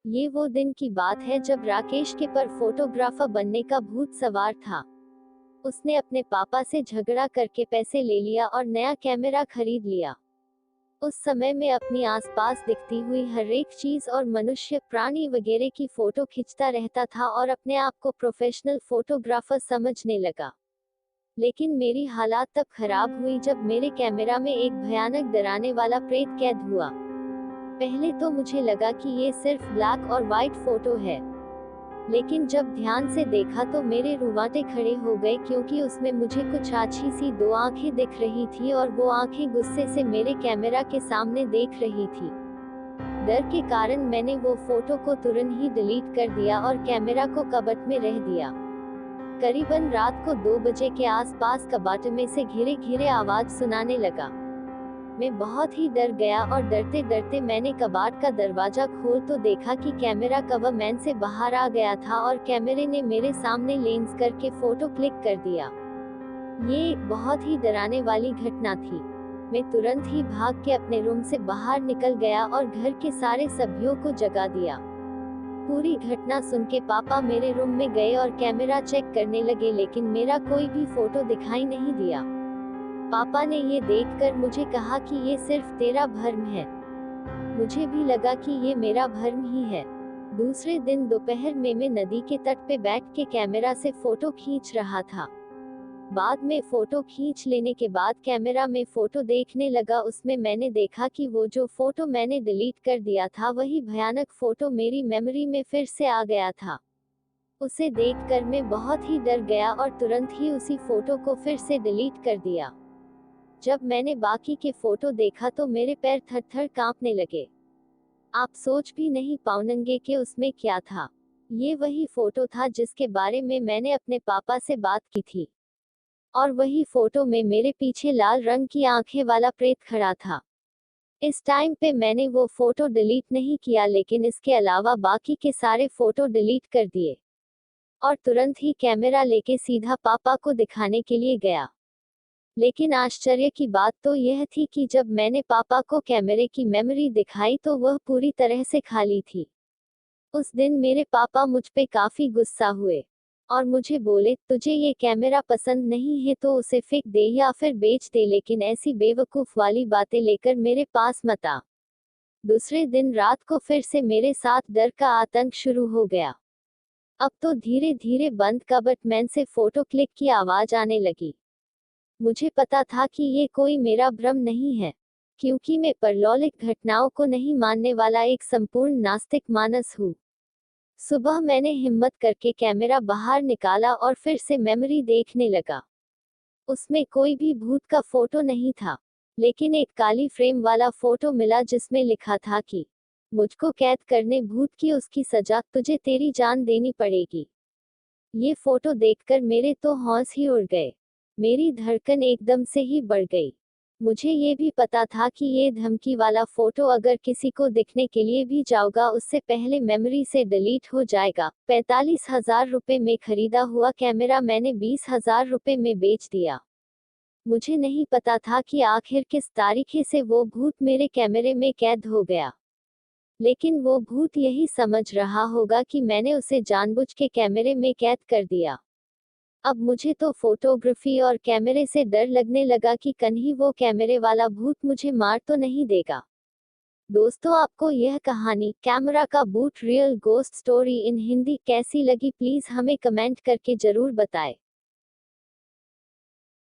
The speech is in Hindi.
ये वो दिन की बात है जब राकेश के पर फोटोग्राफर बनने का भूत सवार था। उसने अपने पापा से झगड़ा करके पैसे ले लिया और नया कैमरा खरीद लिया। उस समय में अपनी आसपास दिखती हुई हर एक चीज और मनुष्य, प्राणी वगैरह की फोटो खींचता रहता था और अपने आप को प्रोफेशनल फोटोग्राफर समझने लगा। लेकिन मेरी हालात तब खराब हुई जब मेरे कैमरा में एक भयानक डराने वाला प्रेत कैद हुआ। पहले तो मुझे लगा कि ये सिर्फ ब्लैक और व्हाइट फोटो है, लेकिन जब ध्यान से देखा तो मेरे रुवाटे खड़े हो गए, क्योंकि उसमें मुझे कुछ आछी सी दो आंखें दिख रही थी और वो आंखें गुस्से से मेरे कैमरा के सामने देख रही थी। डर के कारण मैंने वो फोटो को तुरंत ही डिलीट कर दिया और कैमरा को कबट में रह दिया। करीबन रात को 2 बजे के आसपास कबाड़ में से घिरे घिरे आवाज सुनाने लगा। मैं बहुत ही डर गया और डरते डरते मैंने कबाड़ का दरवाजा खोल तो देखा कि कैमरा कवर मैन से बाहर आ गया था और कैमरे ने मेरे सामने लेंस करके फोटो क्लिक कर दिया। ये एक बहुत ही डराने वाली घटना थी। मैं तुरंत ही भाग के अपने रूम से बाहर निकल गया और घर के सारे सभ्यों को जगा दिया। पूरी घटना सुन के पापा मेरे रूम में गए और कैमरा चेक करने लगे, लेकिन मेरा कोई भी फोटो दिखाई नहीं दिया। पापा ने ये देखकर मुझे कहा कि ये सिर्फ तेरा भ्रम है। मुझे भी लगा कि ये मेरा भ्रम ही है। दूसरे दिन दोपहर में मैं नदी के तट पे बैठ के कैमरा से फोटो खींच रहा था। बाद में फोटो खींच लेने के बाद कैमरा में फोटो देखने लगा, उसमें मैंने देखा कि वो जो फोटो मैंने डिलीट कर दिया था वही भयानक फोटो मेरी मेमोरी में फिर से आ गया था। उसे देखकर मैं बहुत ही डर गया और तुरंत ही उसी फोटो को फिर से डिलीट कर दिया। जब मैंने बाकी के फोटो देखा तो मेरे पैर थर-थर कांपने लगे। आप सोच भी नहीं पाओगे कि उसमें क्या था। ये वही फोटो था जिसके बारे में मैंने अपने पापा से बात की थी। और वही फोटो में मेरे पीछे लाल रंग की आंखें वाला प्रेत खड़ा था। इस टाइम पे मैंने वो फोटो डिलीट नहीं किया, लेकिन इसके अलावा बाकी के सारे फोटो डिलीट कर दिए। और तुरंत ही कैमरा लेके सीधा पापा को दिखाने के लिए गया। लेकिन आश्चर्य की बात तो यह थी कि जब मैंने पापा को कैमरे की मेमोरी दिखाई तो वह पूरी तरह से खाली थी। उस दिन मेरे पापा मुझ पे काफी गुस्सा हुए और मुझे बोले, तुझे ये कैमरा पसंद नहीं है तो उसे फेंक दे या फिर बेच दे, लेकिन ऐसी बेवकूफ वाली बातें लेकर मेरे पास मत आ। दूसरे दिन रात को फिर से मेरे साथ डर का आतंक शुरू हो गया। अब तो धीरे धीरे बंद कबर्ड मैन से फोटो क्लिक की आवाज आने लगी। मुझे पता था कि ये कोई मेरा भ्रम नहीं है, क्योंकि मैं परलौकिक घटनाओं को नहीं मानने वाला एक संपूर्ण नास्तिक मानस हूँ। सुबह मैंने हिम्मत करके कैमरा बाहर निकाला और फिर से मेमोरी देखने लगा। उसमें कोई भी भूत का फोटो नहीं था, लेकिन एक काली फ्रेम वाला फोटो मिला जिसमें लिखा था कि मुझको कैद करने भूत की उसकी सजा, तुझे तेरी जान देनी पड़ेगी। ये फोटो देखकर मेरे तो होश ही उड़ गए। मेरी धड़कन एकदम से ही बढ़ गई। मुझे ये भी पता था कि ये धमकी वाला फोटो अगर किसी को दिखने के लिए भी जाऊंगा उससे पहले मेमोरी से डिलीट हो जाएगा। 45,000 रुपए में खरीदा हुआ कैमरा मैंने 20,000 रुपए में बेच दिया। मुझे नहीं पता था कि आखिर किस तारीखे से वो भूत मेरे कैमरे में कैद हो गया। लेकिन वो भूत यही समझ रहा होगा कि मैंने उसे जानबूझ के कैमरे में कैद कर दिया। अब मुझे तो फोटोग्राफी और कैमरे से डर लगने लगा कि कहीं वो कैमरे वाला भूत मुझे मार तो नहीं देगा। दोस्तों, आपको यह कहानी कैमरा का भूत real ghost story in Hindi कैसी लगी, प्लीज हमें कमेंट करके जरूर बताएं।